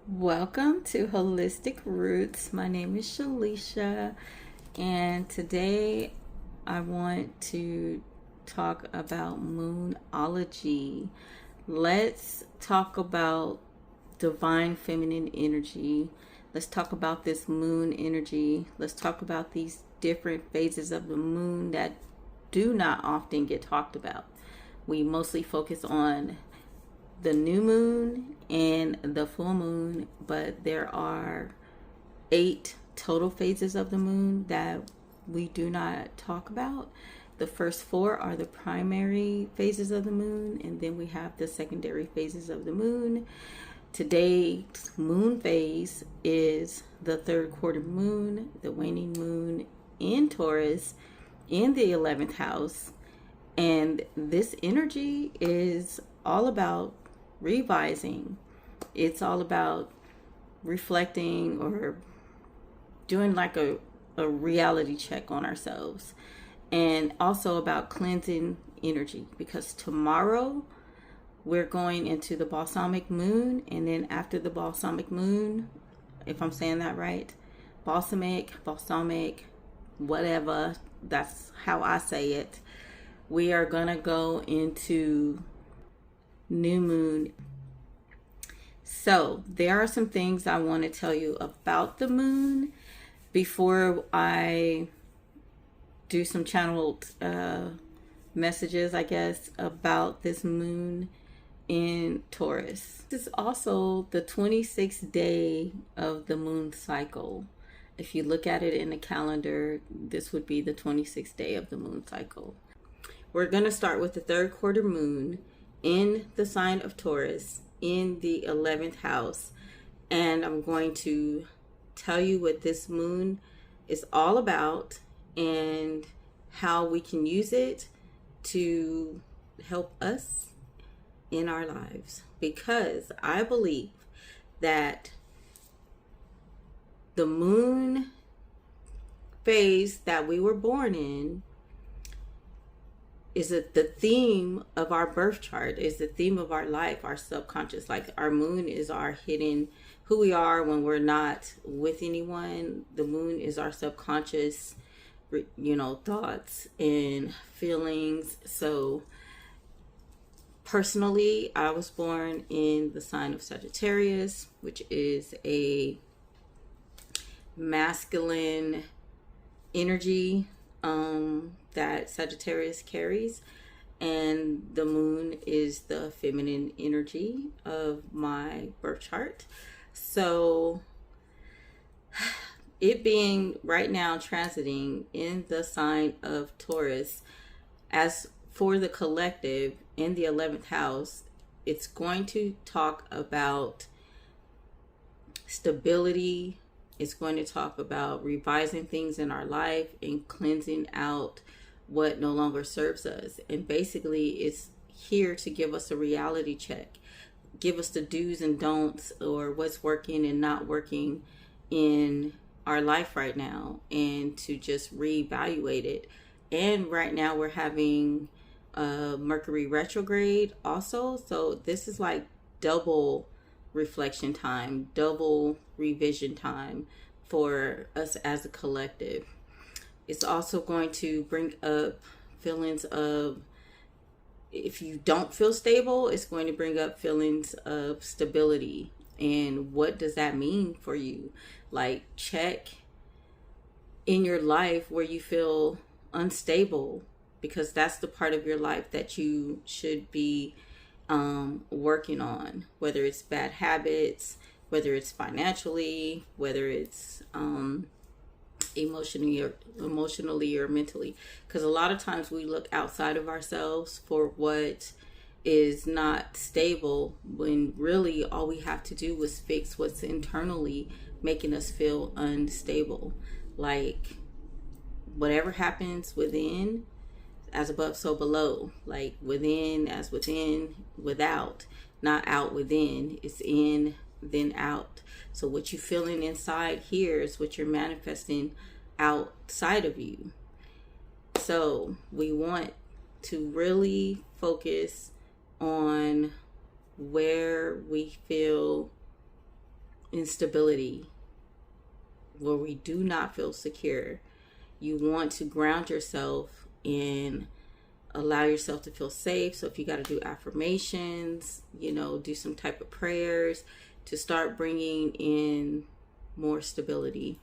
Welcome to Holistic Roots. My name is Shalisha, and today I want to talk about Moonology. Let's talk about divine feminine energy. Let's talk about this moon energy. Let's talk about these different phases of the moon that do not often get talked about. We mostly focus on the new moon and the full moon, but there are 8 total phases of the moon that we do not talk about. The first 4 are the primary phases of the moon, and then we have the secondary phases of the moon. Today's moon phase is the third quarter moon, the waning moon in Taurus in the 11th house. And this energy is all about revising. It's all about reflecting or doing like a reality check on ourselves, and also about cleansing energy, because tomorrow we're going into the balsamic moon, and then after the balsamic moon, if I'm saying that right, balsamic, whatever, that's how I say it, we are gonna go into new moon. So there are some things I want to tell you about the moon before I do some channeled messages, I guess, about this moon in Taurus. This is also the 26th day of the moon cycle. If you look at it in the calendar, this would be the 26th day of the moon cycle. We're going to start with the third quarter moon in the sign of Taurus in the 11th house, and I'm going to tell you what this moon is all about and how we can use it to help us in our lives, because I believe that the moon phase that we were born in is the theme of our birth chart, is the theme of our life, our subconscious. Like, our moon is our hidden, who we are when we're not with anyone. The moon is our subconscious, thoughts and feelings. So personally, I was born in the sign of Sagittarius, which is a masculine energy that Sagittarius carries, and the moon is the feminine energy of my birth chart. So it being right now transiting in the sign of Taurus, as for the collective in the 11th house, it's going to talk about stability. It's going to talk about revising things in our life and cleansing out what no longer serves us. And basically, it's here to give us a reality check, give us the do's and don'ts, or what's working and not working in our life right now, and to just reevaluate it. And right now we're having Mercury retrograde also. So this is like double reflection time, double revision time for us as a collective. It's also going to bring up feelings of, if you don't feel stable, it's going to bring up feelings of stability. And what does that mean for you? Like, check in your life where you feel unstable, because that's the part of your life that you should be working on, whether it's bad habits, whether it's financially, whether it's emotionally or mentally. Because a lot of times we look outside of ourselves for what is not stable, when really all we have to do is fix what's internally making us feel unstable. Like, whatever happens within, as above so below. Like, within as within, without, not out within. It's in then out. So what you're feeling inside here is what you're manifesting outside of you. So we want to really focus on where we feel instability, where we do not feel secure. You want to ground yourself and allow yourself to feel safe. So if you got to do affirmations, do some type of prayers to start bringing in more stability.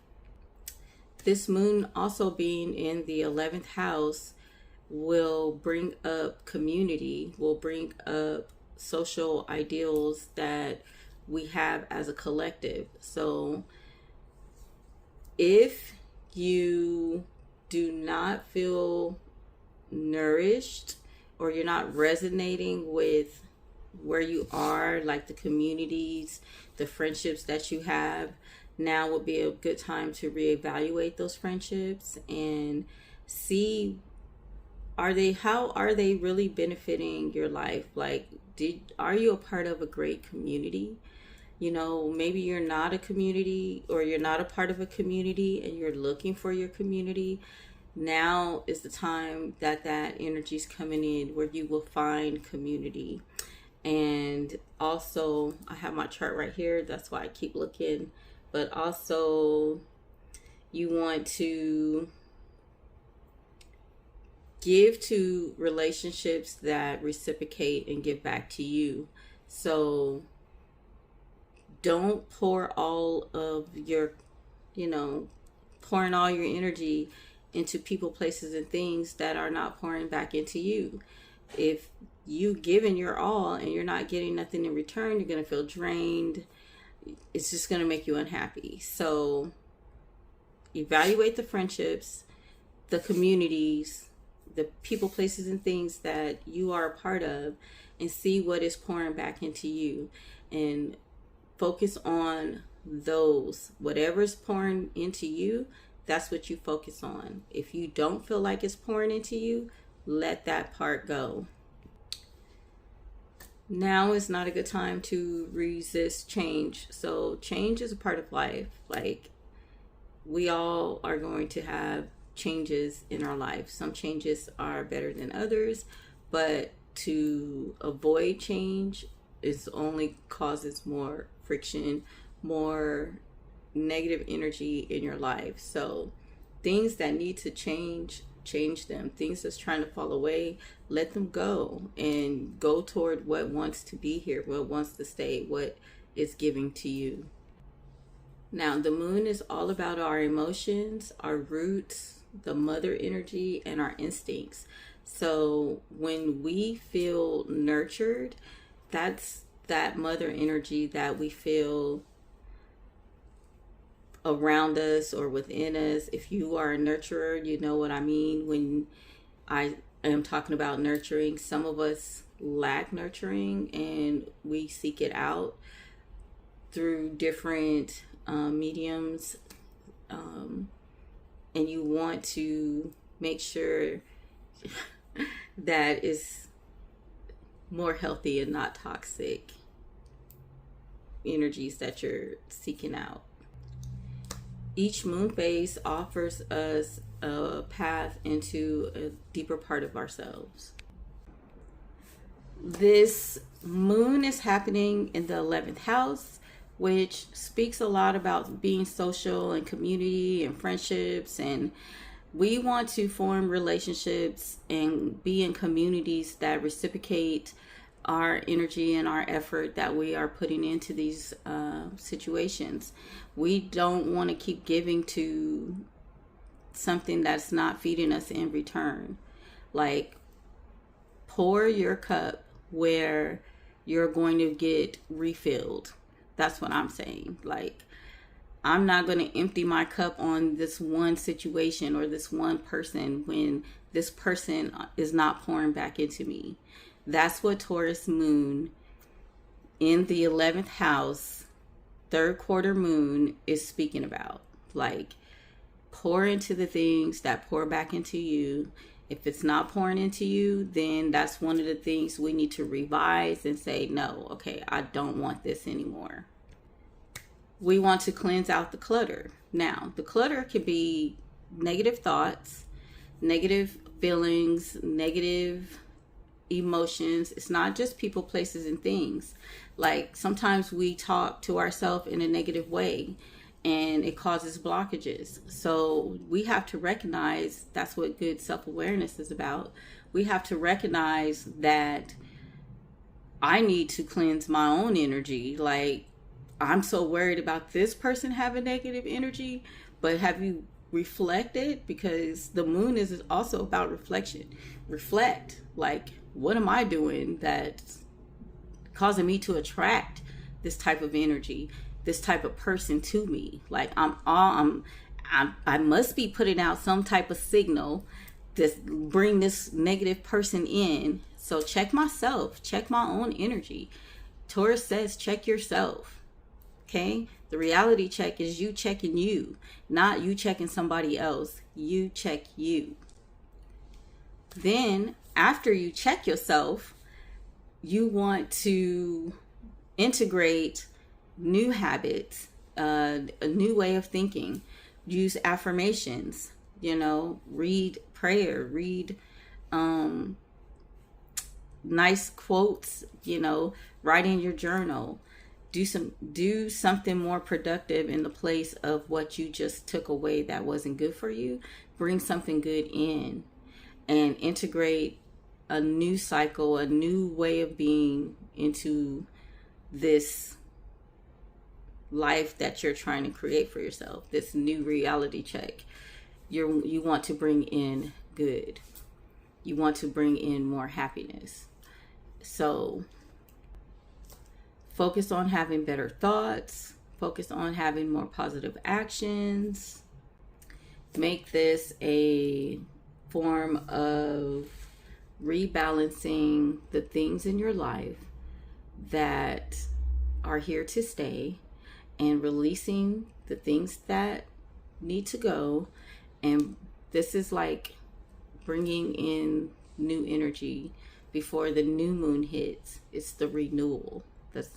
This moon also being in the 11th house will bring up community, will bring up social ideals that we have as a collective. So if you do not feel nourished, or you're not resonating with where you are, like the communities, the friendships that you have, now would be a good time to reevaluate those friendships and see, how are they really benefiting your life? Like, are you a part of a great community? Maybe you're not a community, or you're not a part of a community and you're looking for your community. Now is the time that energy is coming in, where you will find community. And also, I have my chart right here, that's why I keep looking. But also, you want to give to relationships that reciprocate and give back to you. So don't pour all of your, pouring all your energy into people, places, and things that are not pouring back into you. If you giving your all and you're not getting nothing in return, you're going to feel drained. It's just going to make you unhappy. So evaluate the friendships, the communities, the people, places, and things that you are a part of, and see what is pouring back into you, and focus on those. Whatever's pouring into you, that's what you focus on. If you don't feel like it's pouring into you, let that part go. Now is not a good time to resist change. So change is a part of life. Like, we all are going to have changes in our life. Some changes are better than others, but to avoid change is only causes more friction, more negative energy in your life. So things that need to change them. Things that's trying to fall away, let them go, and go toward what wants to be here, what wants to stay, what is giving to you. Now, the moon is all about our emotions, our roots, the mother energy, and our instincts. So when we feel nurtured, that's that mother energy that we feel around us or within us. If you are a nurturer, you know what I mean when I am talking about nurturing. Some of us lack nurturing, and we seek it out through different mediums, and you want to make sure that is more healthy and not toxic energies that you're seeking out. Each moon phase offers us a path into a deeper part of ourselves. This moon is happening in the 11th house, which speaks a lot about being social and community and friendships. And we want to form relationships and be in communities that reciprocate our energy and our effort that we are putting into these situations. We don't want to keep giving to something that's not feeding us in return. Like, pour your cup where you're going to get refilled. That's what I'm saying. Like, I'm not going to empty my cup on this one situation or this one person when this person is not pouring back into me. That's what Taurus moon in the 11th house, third quarter moon, is speaking about. Like, pour into the things that pour back into you. If it's not pouring into you, then that's one of the things we need to revise and say, no, okay, I don't want this anymore. We want to cleanse out the clutter. Now, the clutter could be negative thoughts, negative feelings, negative emotions. It's not just people, places, and things. Like sometimes we talk to ourselves in a negative way and it causes blockages. So we have to recognize that's what good self-awareness is about. We have to recognize that I need to cleanse my own energy. Like, I'm so worried about this person having negative energy, but have you reflected? Because the moon is also about reflection. Reflect. Like, what am I doing that's causing me to attract this type of energy, this type of person to me? Like, I must be putting out some type of signal to bring this negative person in. So check myself, check my own energy. Taurus says check yourself. Okay? The reality check is you checking you, not you checking somebody else. You check you. Then after you check yourself, you want to integrate new habits, a new way of thinking. Use affirmations, read prayer, read nice quotes, write in your journal. Do something more productive in the place of what you just took away that wasn't good for you. Bring something good in and integrate a new cycle, a new way of being into this life that you're trying to create for yourself, this new reality check. You want to bring in good. You want to bring in more happiness. So focus on having better thoughts. Focus on having more positive actions. Make this a form of rebalancing the things in your life that are here to stay and releasing the things that need to go. And this is like bringing in new energy before the new moon hits. It's the renewal. That's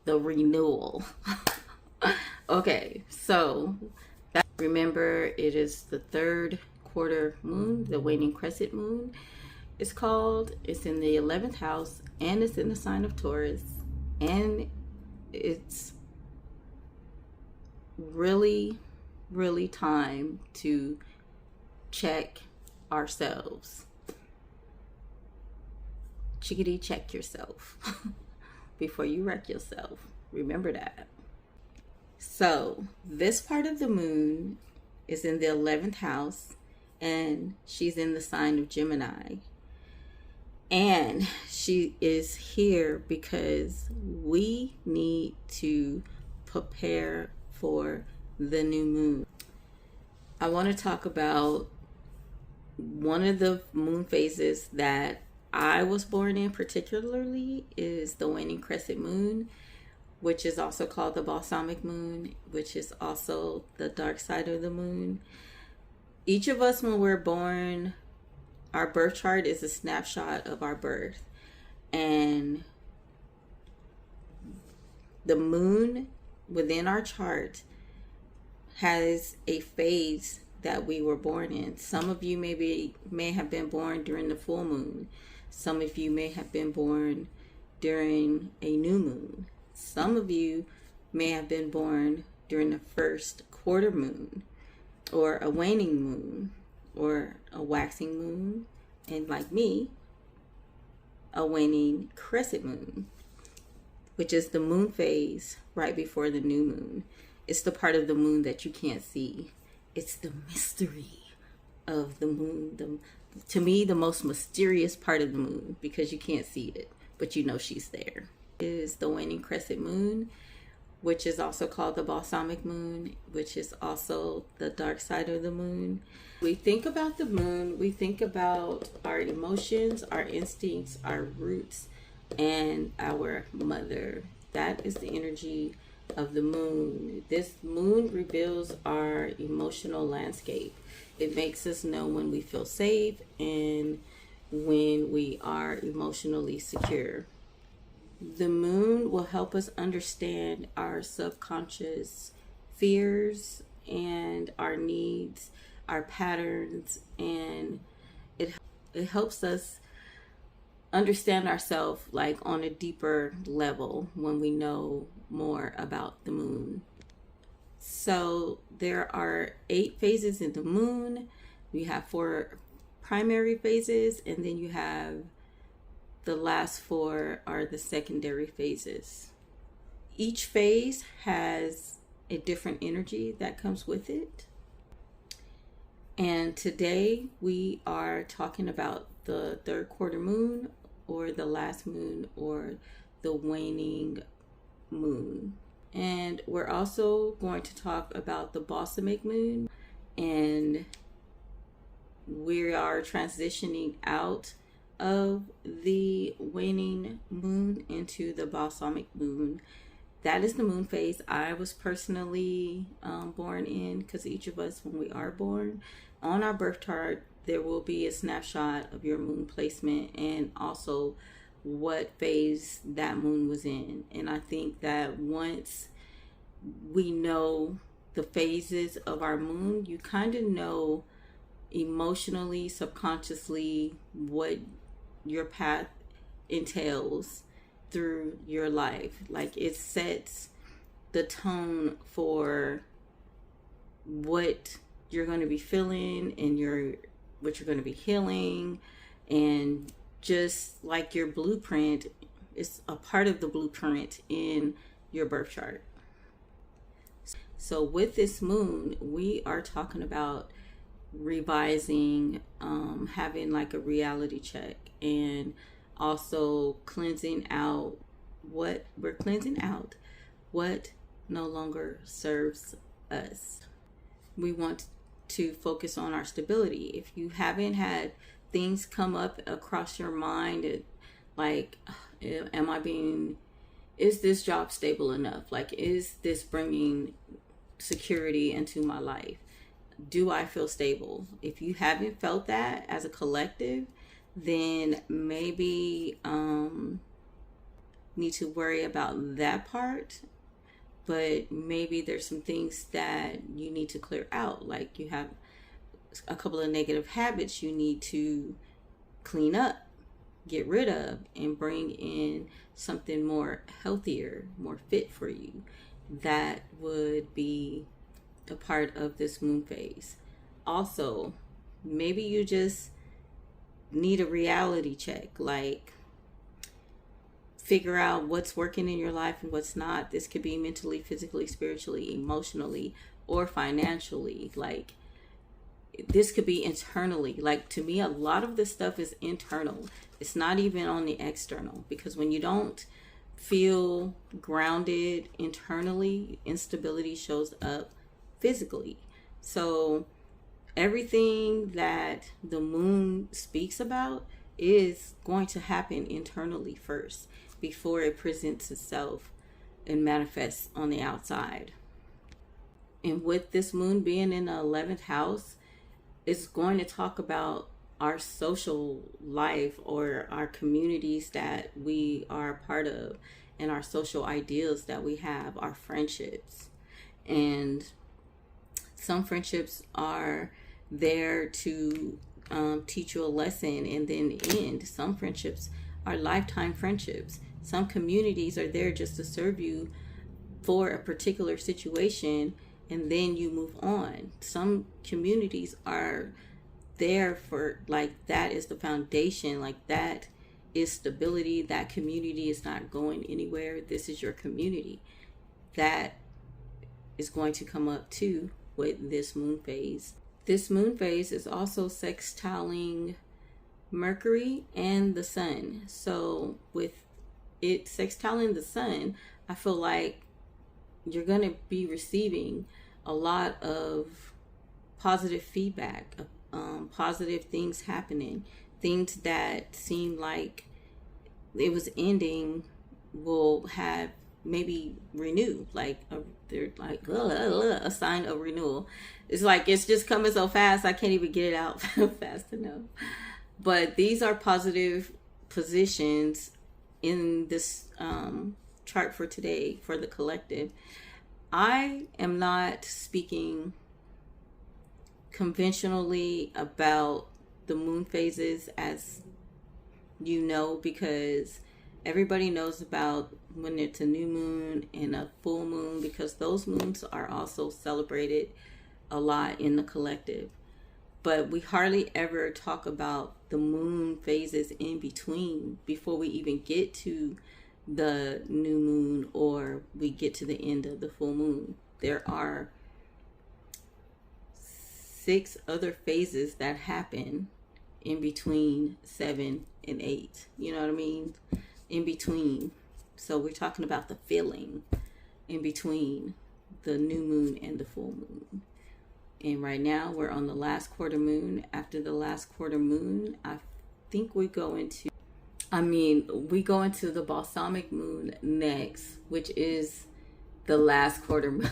the renewal. Okay, so remember, it is the third quarter moon, the waning crescent moon. It's in the 11th house, and it's in the sign of Taurus, and it's really, really time to check ourselves. Chickadee, check yourself before you wreck yourself. Remember that. So this part of the moon is in the 11th house, and she's in the sign of Gemini. And she is here because we need to prepare for the new moon. I want to talk about one of the moon phases that I was born in, particularly, is the waning crescent moon, which is also called the balsamic moon, which is also the dark side of the moon. Each of us, when we're born, our birth chart is a snapshot of our birth. And the moon within our chart has a phase that we were born in. Some of you may have been born during the full moon. Some of you may have been born during a new moon. Some of you may have been born during the first quarter moon, or a waning moon, or a waxing moon, and like me, a waning crescent moon, which is the moon phase right before the new moon. It's the part of the moon that you can't see. It's the mystery of the moon. To me, the most mysterious part of the moon, because you can't see it, but you know she's there, is the waning crescent moon, which is also called the balsamic moon, which is also the dark side of the moon. We think about the moon, we think about our emotions, our instincts, our roots, and our mother. That is the energy of the moon. This moon reveals our emotional landscape. It makes us know when we feel safe and when we are emotionally secure. The moon will help us understand our subconscious fears and our needs, our patterns, and it helps us understand ourselves like on a deeper level when we know more about the moon. So there are 8 phases in the moon. We have 4 primary phases, and then you have the last 4 are the secondary phases. Each phase has a different energy that comes with it. And today we are talking about the third quarter moon, or the last moon, or the waning moon. And we're also going to talk about the balsamic moon, and we are transitioning out of the waning moon into the balsamic moon. That is the moon phase I was personally born in, because each of us, when we are born, on our birth chart, there will be a snapshot of your moon placement and also what phase that moon was in. And I think that once we know the phases of our moon, you kind of know emotionally, subconsciously, what your path entails through your life. Like, it sets the tone for what you're going to be feeling and what you're going to be healing. And just like your blueprint, it's a part of the blueprint in your birth chart. So with this moon, we are talking about revising, having like a reality check, and also cleansing out what no longer serves us. We want to focus on our stability. If you haven't had things come up across your mind, like, is this job stable enough? Like, is this bringing security into my life? Do I feel stable? If you haven't felt that as a collective, then maybe need to worry about that part. But maybe there's some things that you need to clear out. Like, you have a couple of negative habits you need to clean up, get rid of, and bring in something more healthier, more fit for you. That would be a part of this moon phase. Also, maybe you just need a reality check, like figure out what's working in your life and what's not. This could be mentally, physically, spiritually, emotionally, or financially. Like, this could be internally. Like, to me, a lot of this stuff is internal. It's not even on the external, because when you don't feel grounded internally, instability shows up physically. So everything that the moon speaks about is going to happen internally first before it presents itself and manifests on the outside. And with this moon being in the 11th house, it's going to talk about our social life, or our communities that we are a part of, and our social ideals that we have, our friendships. And some friendships are there to teach you a lesson and then end. Some friendships are lifetime friendships. Some communities are there just to serve you for a particular situation, and then you move on. Some communities are there for, like, that is the foundation, like that is stability. That community is not going anywhere. This is your community. That is going to come up too with this moon phase. This moon phase is also sextiling Mercury and the sun. So with it sextiling the sun, I feel like you're going to be receiving a lot of positive feedback, positive things happening. Things that seem like it was ending will have maybe renew, they're like a sign of renewal. It's like it's just coming so fast, I can't even get it out fast enough. But these are positive positions in this chart for today for the collective. I am not speaking conventionally about the moon phases as You know, because everybody knows about when it's a new moon and a full moon, because those moons are also celebrated a lot in the collective. But we hardly ever talk about the moon phases in between before we even get to the new moon or we get to the end of the full moon. There are 6 other phases that happen in between 7 and 8. You know what I mean? In between. So we're talking about the feeling in between the new moon and the full moon. And right now we're on the last quarter moon. After the last quarter moon, I think we go into the balsamic moon next, which is the last quarter moon.